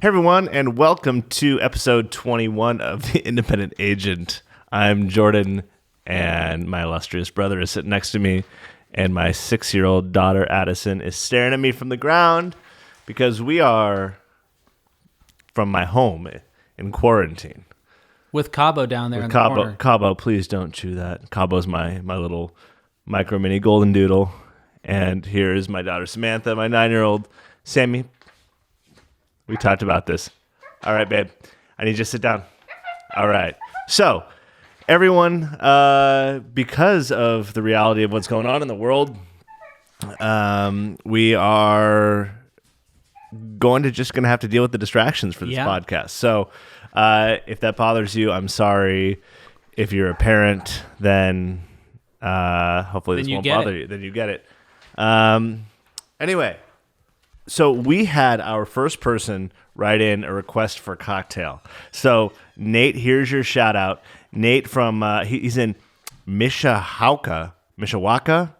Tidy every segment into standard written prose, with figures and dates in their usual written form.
Hey everyone, and welcome to episode 21 of The Independent Agent. I'm Jordan, and my illustrious brother is sitting next to me, and my 6-year-old daughter, Addison, is staring at me from the ground because we are from my home in quarantine. With Cabo down there in the corner. Cabo, please don't chew that. Cabo's my little micro mini golden doodle. And here is my daughter, Samantha, my 9-year-old. Sammy, we talked about this. All right, babe. I need you to sit down. All right. So, everyone, because of the reality of what's going on in the world, we are going to have to deal with the distractions for this podcast. So, if that bothers you, I'm sorry. If you're a parent, then hopefully this won't bother you. Then you get it. Anyway. So we had our first person write in a request for a cocktail. So Nate, here's your shout out. Nate from he's in Mishawaka,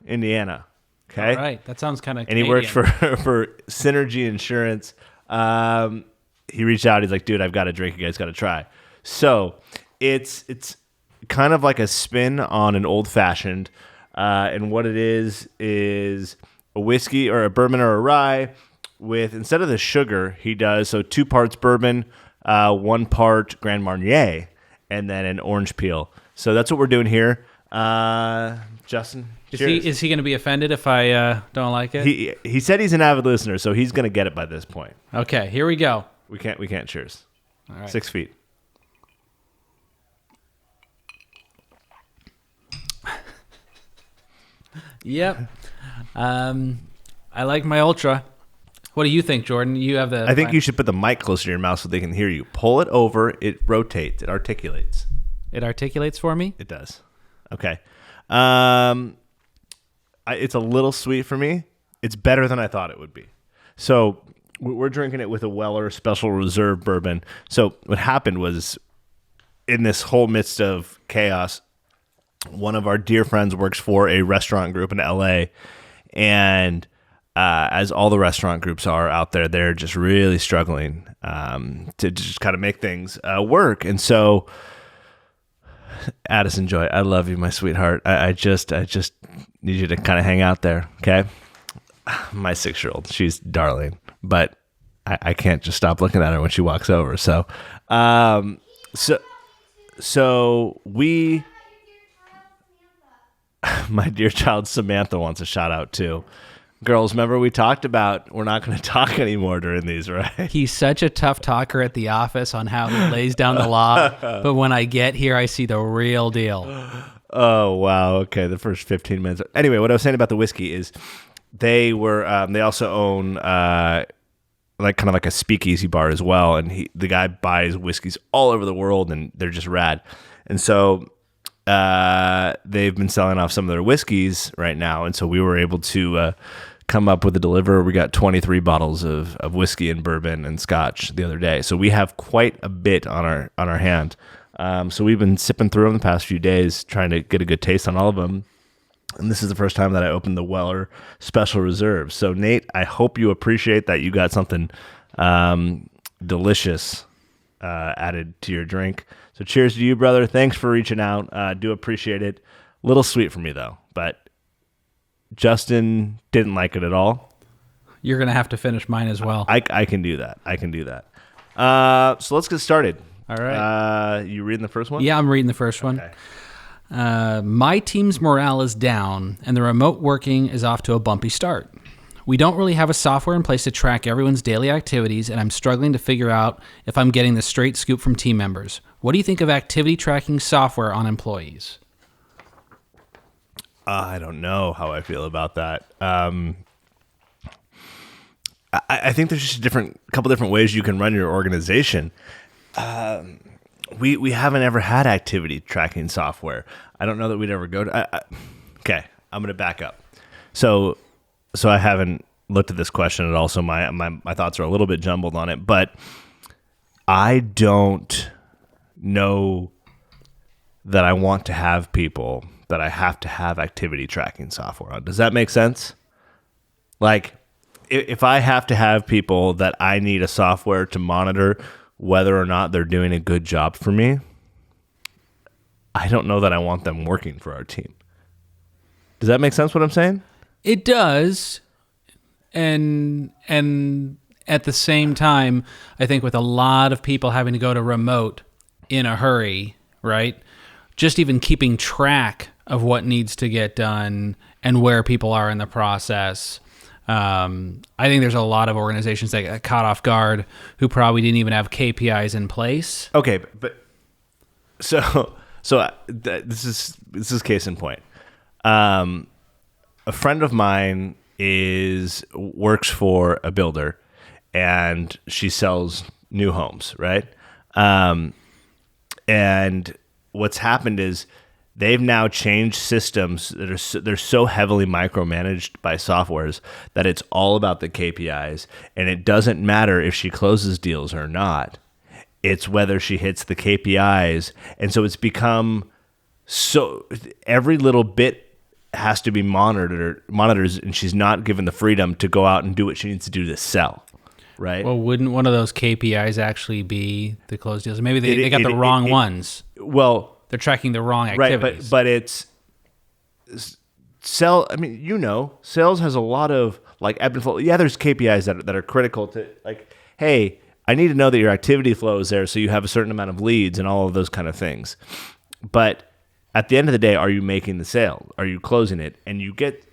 Indiana. Okay, all right, that sounds kind of. And he works for Synergy Insurance. He reached out. He's like, dude, I've got a drink. You guys got to try. So it's kind of like a spin on an old fashioned, and what it is a whiskey or a bourbon or a rye. With, instead of the sugar, he does, so 2 parts bourbon, 1 part Grand Marnier, and then an orange peel. So that's what we're doing here. Justin, cheers. Is he going to be offended if I don't like it? He said he's an avid listener, so he's going to get it by this point. Okay, here we go. We can't cheers. All right. 6 feet. Yep. I like my Ultra. What do you think, Jordan? You have the. I think you should put the mic closer to your mouth so they can hear you. Pull it over. It rotates. It articulates. It articulates for me? It does. Okay. It's a little sweet for me. It's better than I thought it would be. So we're drinking it with a Weller Special Reserve bourbon. So what happened was, in this whole midst of chaos, one of our dear friends works for a restaurant group in LA, and as all the restaurant groups are out there, they're just really struggling to just kind of make things work. And so, Addison Joy, I love you, my sweetheart. I just need you to kind of hang out there, okay? My 6-year-old, she's darling, but I can't just stop looking at her when she walks over. So we, my dear child Samantha wants a shout out too. Girls, remember we talked about we're not going to talk anymore during these, right? He's such a tough talker at the office on how he lays down the law, but when I get here, I see the real deal. Oh, wow. Okay, the first 15 minutes. Anyway, what I was saying about the whiskey is they also own kind of like a speakeasy bar as well, and the guy buys whiskeys all over the world, and they're just rad. And so they've been selling off some of their whiskeys right now, and so we were able to come up with a deliver. We got 23 bottles of whiskey and bourbon and scotch the other day, so we have quite a bit on our hand. So we've been sipping through them the past few days, trying to get a good taste on all of them. And this is the first time that I opened the Weller Special Reserve. So Nate, I hope you appreciate that you got something delicious added to your drink. So cheers to you, brother. Thanks for reaching out. Do appreciate it. Little sweet for me though, but Justin didn't like it at all. You're going to have to finish mine as well. I can do that. So let's get started. All right. You reading the first one? Yeah, I'm reading the first one. Okay. My team's morale is down, and the remote working is off to a bumpy start. We don't really have a software in place to track everyone's daily activities, and I'm struggling to figure out if I'm getting the straight scoop from team members. What do you think of activity tracking software on employees? I don't know how I feel about that. I think there's just a couple different ways you can run your organization. We haven't ever had activity tracking software. I don't know that we'd ever go to. Okay, I'm going to back up. So I haven't looked at this question at all. So my thoughts are a little bit jumbled on it. But I don't know that I want to have people that I have to have activity tracking software on. Does that make sense? Like, if I have to have people that I need a software to monitor whether or not they're doing a good job for me, I don't know that I want them working for our team. Does that make sense what I'm saying? It does. And at the same time, I think with a lot of people having to go to remote in a hurry, right? Just even keeping track of what needs to get done and where people are in the process. I think there's a lot of organizations that got caught off guard who probably didn't even have KPIs in place. Okay, but this is case in point. A friend of mine works for a builder, and she sells new homes, right? And what's happened is they've now changed systems that they're so heavily micromanaged by softwares that it's all about the KPIs, and it doesn't matter if she closes deals or not. It's whether she hits the KPIs, and so it's become so every little bit has to be monitors, and she's not given the freedom to go out and do what she needs to do to sell, right? Well, wouldn't one of those KPIs actually be the closed deals? Maybe they got the wrong ones. Well, they're tracking the wrong activities. Right, but it's sell. I mean, sales has a lot of like ebb and flow. Yeah, there's KPIs that are critical to like, hey, I need to know that your activity flow is there, so you have a certain amount of leads and all of those kind of things. But at the end of the day, are you making the sale? Are you closing it? And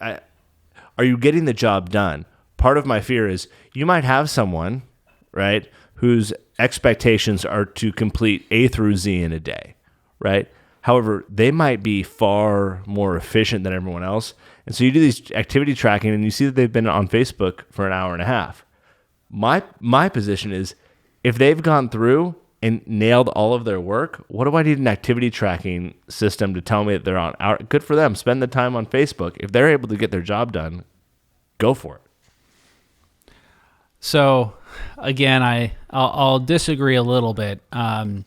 are you getting the job done? Part of my fear is you might have someone, right, whose expectations are to complete A through Z in a day, right? However, they might be far more efficient than everyone else. And so you do these activity tracking and you see that they've been on Facebook for an hour and a half. My position is if they've gone through and nailed all of their work, what do I need an activity tracking system to tell me that they're on? Good for them. Spend the time on Facebook. If they're able to get their job done, go for it. So, again, I'll disagree a little bit. I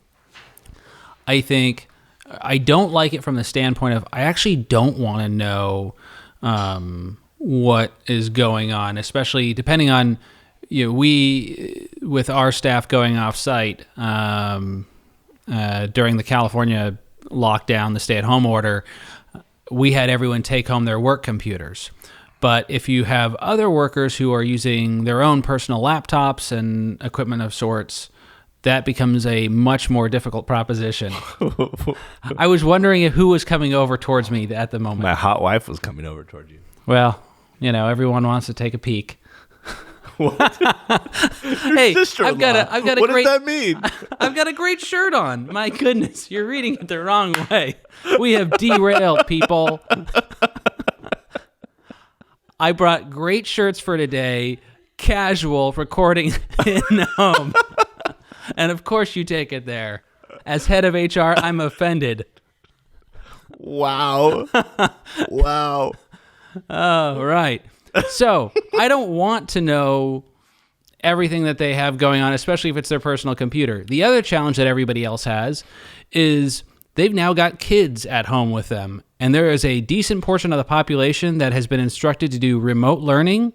think I don't like it from the standpoint of I actually don't want to know what is going on, especially depending on we with our staff going off site during the California lockdown, the stay-at-home order, we had everyone take home their work computers. But if you have other workers who are using their own personal laptops and equipment of sorts, that becomes a much more difficult proposition. I was wondering who was coming over towards me at the moment. My hot wife was coming over toward you. Well, everyone wants to take a peek. What? Hey, I've got a what great. does that mean? I've got a great shirt on. My goodness, you're reading it the wrong way. We have derailed, people. I brought great shirts for today. Casual recording in home, and of course you take it there. As head of HR, I'm offended. Wow. Wow. Oh, right. So I don't want to know everything that they have going on, especially if it's their personal computer. The other challenge that everybody else has is they've now got kids at home with them. And there is a decent portion of the population that has been instructed to do remote learning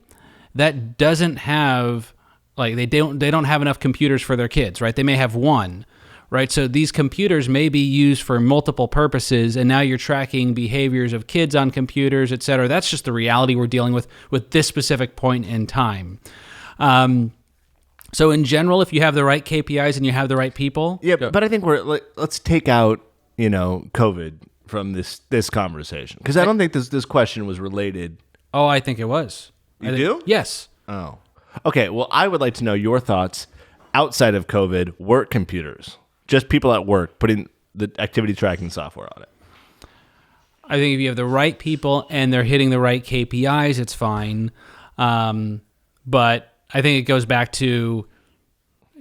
that doesn't have, like, they don't have enough computers for their kids, right? They may have one. Right, so these computers may be used for multiple purposes, and now you're tracking behaviors of kids on computers, et cetera. That's just the reality we're dealing with this specific point in time. So in general, if you have the right KPIs and you have the right people... Yeah, but I think let's take out, COVID from this conversation, because I don't think this question was related. Oh, I think it was. You do? Yes. Oh. Okay, well, I would like to know your thoughts outside of COVID, work computers. Just people at work putting the activity tracking software on it. I think if you have the right people and they're hitting the right KPIs, it's fine. But I think it goes back to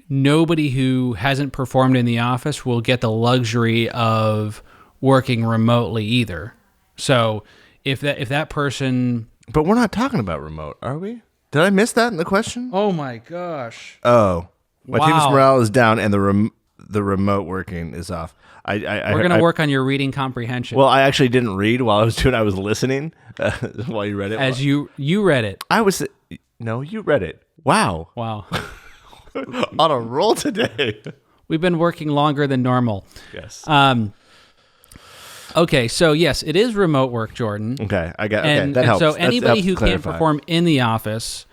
nobody who hasn't performed in the office will get the luxury of working remotely either. So if that person... But we're not talking about remote, are we? Did I miss that in the question? Oh my gosh. Oh. My Wow. team's morale is down and the remote working is off. We're going to work on your reading comprehension. Well, I actually didn't read while I was listening while you read it. As you read it. No, you read it. Wow. Wow. On a roll today. We've been working longer than normal. Yes. Okay, so yes, it is remote work, Jordan. Okay, that And helps. so That anybody helps who can't clarify. perform in the office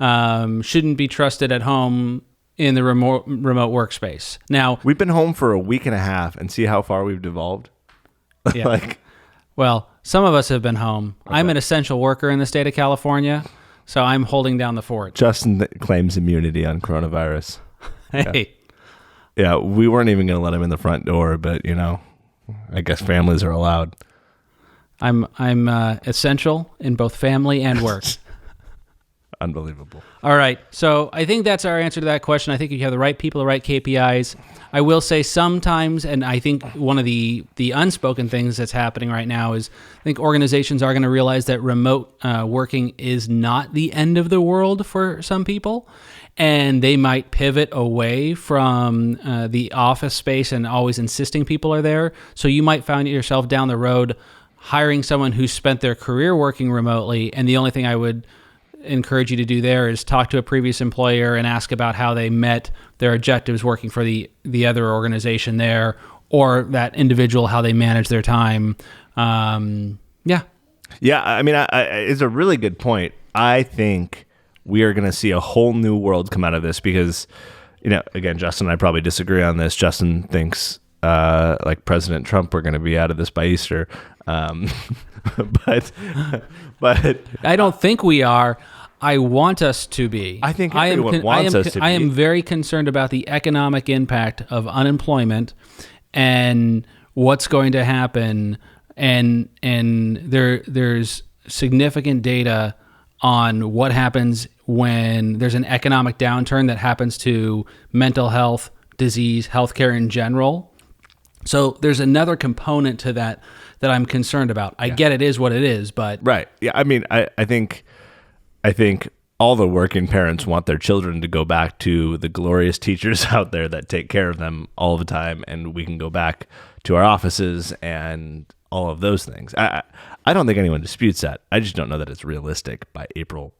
shouldn't be trusted at home in the remote workspace. Now, We've been home for a week and a half, and see how far we've devolved. yeah. Well, some of us have been home. I'm an essential worker in the state of California, so I'm holding down the fort. Justin claims immunity on coronavirus. Hey, Yeah, we weren't even going to let him in the front door, but I guess families are allowed. I'm essential in both family and work. Unbelievable. All right, so I think that's our answer to that question. I think you have the right people, the right KPIs. I will say sometimes, and I think one of the unspoken things that's happening right now is I think organizations are going to realize that remote working is not the end of the world for some people, and they might pivot away from the office space and always insisting people are there. So you might find yourself down the road hiring someone who spent their career working remotely, and the only thing I would encourage you to do there is talk to a previous employer and ask about how they met their objectives working for the other organization there, or that individual, how they manage their time. Yeah. I mean, it's a really good point. I think we are going to see a whole new world come out of this because, again, Justin and I probably disagree on this. Justin thinks like President Trump, we're going to be out of this by Easter. But I don't think we are. I want us to be. I think everyone wants us to be. I am very concerned about the economic impact of unemployment and what's going to happen. And there's significant data on what happens when there's an economic downturn that happens to mental health, disease, healthcare in general. So there's another component to that I'm concerned about. I get it is what it is, but right. Yeah. I mean, I think all the working parents want their children to go back to the glorious teachers out there that take care of them all the time, and we can go back to our offices and all of those things. I don't think anyone disputes that. I just don't know that it's realistic by April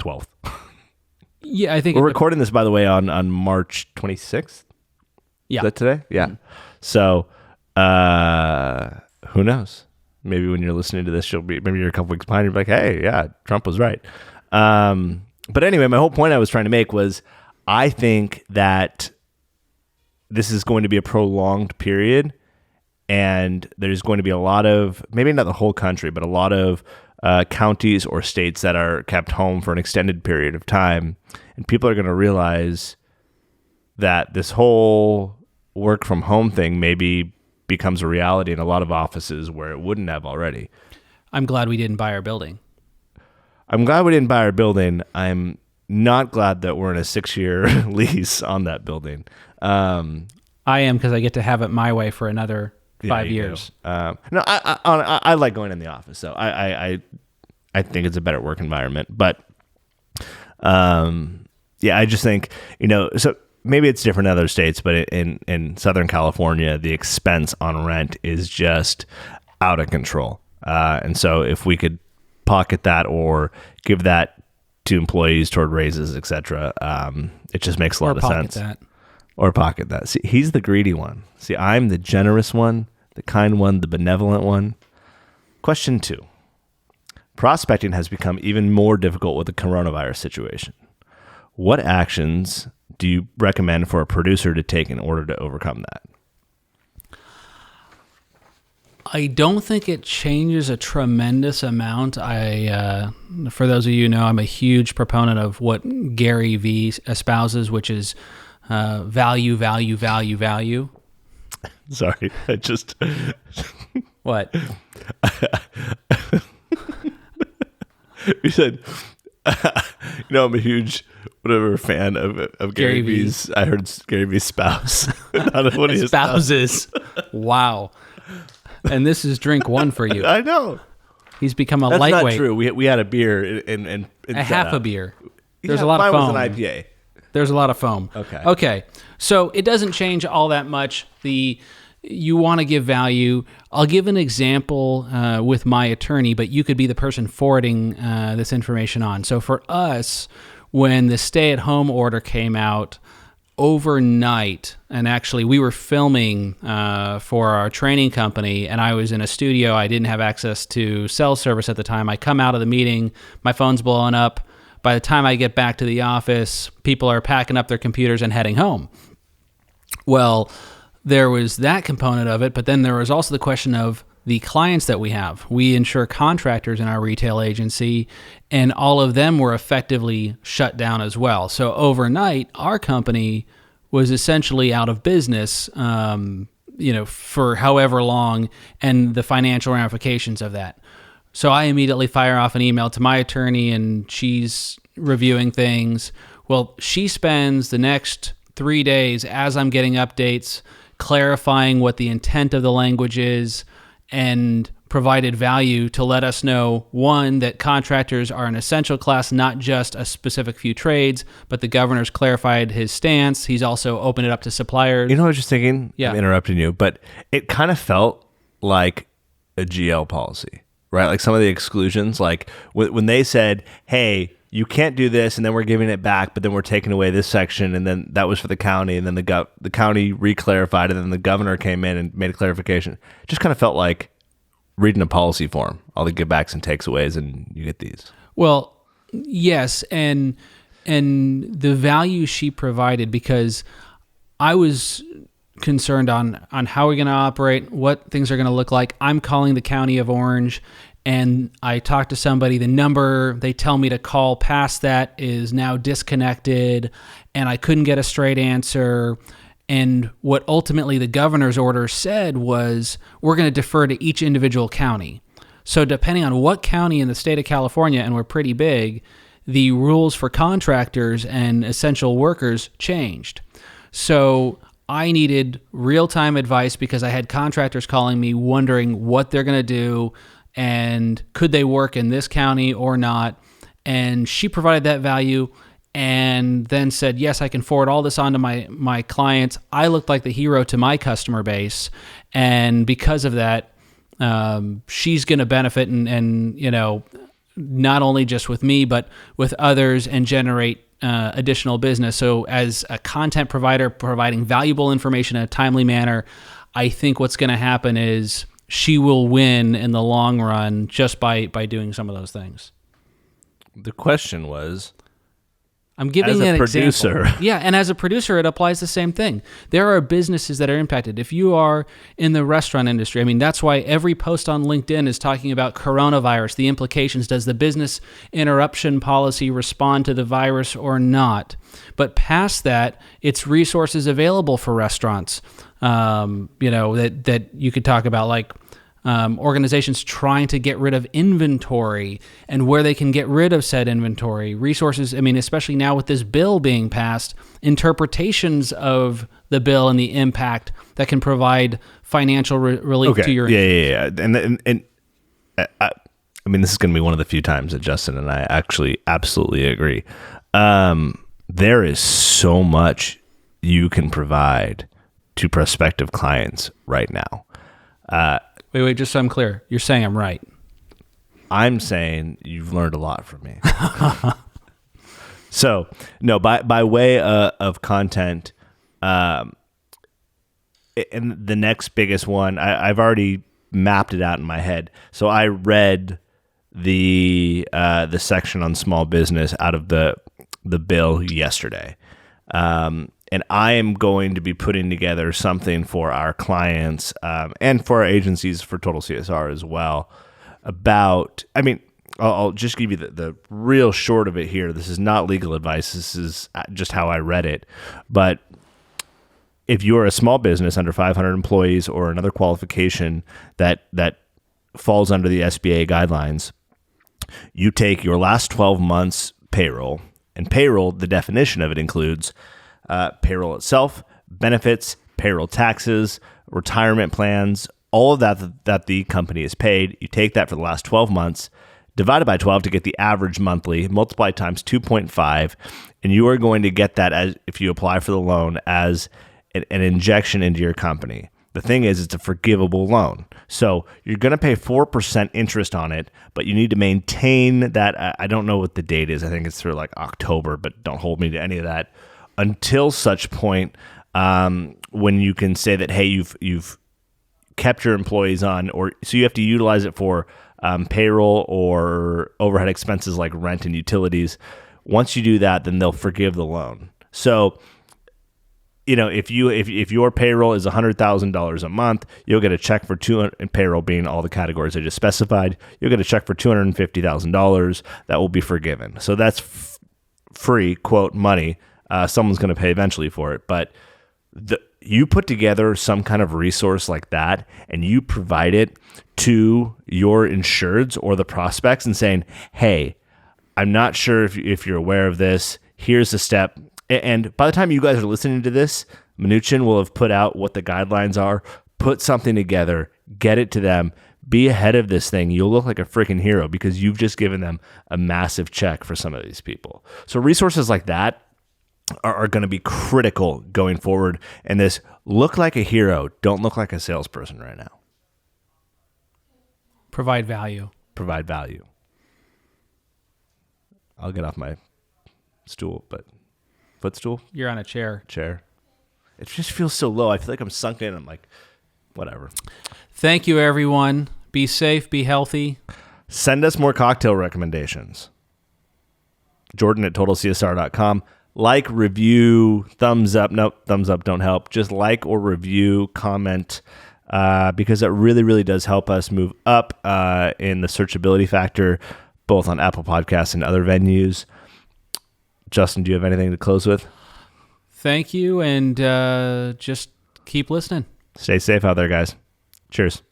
12th. Yeah, I think we're recording this, by the way, on March 26th. Yeah. Is that today? Yeah. Mm-hmm. So, who knows? Maybe when you're listening to this, maybe you're a couple weeks behind. You're like, hey, yeah, Trump was right. But anyway, my whole point I was trying to make was I think that this is going to be a prolonged period, and there's going to be a lot of, maybe not the whole country, but a lot of counties or states that are kept home for an extended period of time. And people are going to realize that this whole work from home thing maybe becomes a reality in a lot of offices where it wouldn't have already. I'm glad we didn't buy our building. I'm glad we didn't buy our building. I'm not glad that we're in a 6-year lease on that building. I am, because I get to have it my way for another 5 years. No, I like going in the office, so I think it's a better work environment. But I just think, so maybe it's different in other states, but in Southern California, the expense on rent is just out of control. And so if we could pocket that or give that to employees toward raises, et cetera, it just makes a lot of sense. Or pocket that. See, he's the greedy one. See, I'm the generous one, the kind one, the benevolent one. Question 2. Prospecting has become even more difficult with the coronavirus situation. What actions do you recommend for a producer to take in order to overcome that? I don't think it changes a tremendous amount. For those of you who know, I'm a huge proponent of what Gary Vee espouses, which is value, value, value, value. Sorry, I just... What? You said, I'm a huge... whatever fan of Gary Vee's. I heard Gary Vee's spouse. Not one of his spouses. Wow. And this is drink 1 for you. I know. He's become a That's lightweight. That's not true. We had a beer and a half a beer. There's a lot of foam. Mine was an IPA. There's a lot of foam. Okay. Okay. So it doesn't change all that much. The you want to give value. I'll give an example with my attorney, but you could be the person forwarding this information on. So for us, when the stay-at-home order came out overnight, and actually we were filming for our training company, and I was in a studio. I didn't have access to cell service at the time. I come out of the meeting, my phone's blowing up. By the time I get back to the office, people are packing up their computers and heading home. Well, there was that component of it, but then there was also the question of the clients that we have. We insure contractors in our retail agency, and all of them were effectively shut down as well. So overnight, our company was essentially out of business, for however long, and the financial ramifications of that. So I immediately fire off an email to my attorney, and she's reviewing things. Well, she spends the next 3 days as I'm getting updates, clarifying what the intent of the language is, and provided value to let us know, one, that contractors are an essential class, not just a specific few trades, but the governor's clarified his stance. He's also opened it up to suppliers. You know, I was just thinking, Yeah. I'm interrupting you, but it kind of felt like a GL policy, right? Like some of the exclusions, like when they said, hey, you can't do this, and then we're giving it back, but then we're taking away this section, and then that was for the county, and then the county reclarified, and then the governor came in and made a clarification. It just kind of felt like reading a policy form, all the givebacks and takeaways, and you get these. Well, yes, and the value she provided, because I was concerned on how we're going to operate, what things are going to look like. I'm calling the county of Orange, and I talked to somebody, the number they tell me to call past that is now disconnected, and I couldn't get a straight answer. And what ultimately the governor's order said was, we're going to defer to each individual county. So depending on what county in the state of California, and we're pretty big, the rules for contractors and essential workers changed. So I needed real-time advice because I had contractors calling me wondering what they're going to do and could they work in this county or not. And she provided that value and then said, yes, I can forward all this on to my clients. I looked like the hero to my customer base. And because of that, she's going to benefit and not only just with me, but with others and generate additional business. So as a content provider providing valuable information in a timely manner, I think what's going to happen is she will win in the long run just by doing some of those things. The question was, I'm giving as a an producer. example. Yeah, and as a producer, it applies the same thing. There are businesses that are impacted. If you are in the restaurant industry, I mean, that's why every post on LinkedIn is talking about coronavirus, the implications. Does the business interruption policy respond to the virus or not? But past that, it's resources available for restaurants. That you could talk about, like organizations trying to get rid of inventory and where they can get rid of said inventory. Resources, I mean, especially now with this bill being passed, interpretations of the bill and the impact that can provide financial relief to your Yeah. And I mean, this is going to be one of the few times that Justin and I actually absolutely agree. There is so much you can provide to prospective clients right now. Wait, just so I'm clear. You're saying I'm right. I'm saying you've learned a lot from me. So, no, by way of content, and the next biggest one, I've already mapped it out in my head. So I read the section on small business out of the bill yesterday. And I am going to be putting together something for our clients and for our agencies for Total CSR as well about, I mean, I'll just give you the real short of it here. This is not legal advice. This is just how I read it. But if you are a small business under 500 employees or another qualification that falls under the SBA guidelines, you take your last 12 months payroll, and payroll, the definition of it includes payroll itself, benefits, payroll taxes, retirement plans, all of that the company has paid. You take that for the last 12 months, divided by 12 to get the average monthly, multiply times 2.5, and you are going to get that, as if you apply for the loan, as an injection into your company. The thing is, it's a forgivable loan. So you're going to pay 4% interest on it, but you need to maintain that. I don't know what the date is. I think it's through like October, but don't hold me to any of that until such point when you can say that, hey, you've kept your employees on, or so you have to utilize it for payroll or overhead expenses like rent and utilities. Once you do that, then they'll forgive the loan. So if your payroll is $100,000 a month, you'll get a check for and payroll being all the categories I just specified, you'll get a check for $250,000 that will be forgiven. So that's free, quote, money. Someone's going to pay eventually for it, but you put together some kind of resource like that and you provide it to your insureds or the prospects and saying, hey, I'm not sure if you're aware of this. Here's the step. And by the time you guys are listening to this, Mnuchin will have put out what the guidelines are, put something together, get it to them, be ahead of this thing. You'll look like a freaking hero because you've just given them a massive check for some of these people. So resources like that are going to be critical going forward. And this look like a hero, don't look like a salesperson right now. Provide value. Provide value. I'll get off my stool, but... Footstool? You're on a chair. It just feels so low. I feel like I'm sunk in. I'm like, whatever. Thank you, everyone. Be safe. Be healthy. Send us more cocktail recommendations. Jordan at TotalCSR.com. Like, review, thumbs up. Nope, thumbs up don't help. Just like or review, comment, because it really, really does help us move up in the searchability factor, both on Apple Podcasts and other venues. Justin, do you have anything to close with? Thank you, and just keep listening. Stay safe out there, guys. Cheers.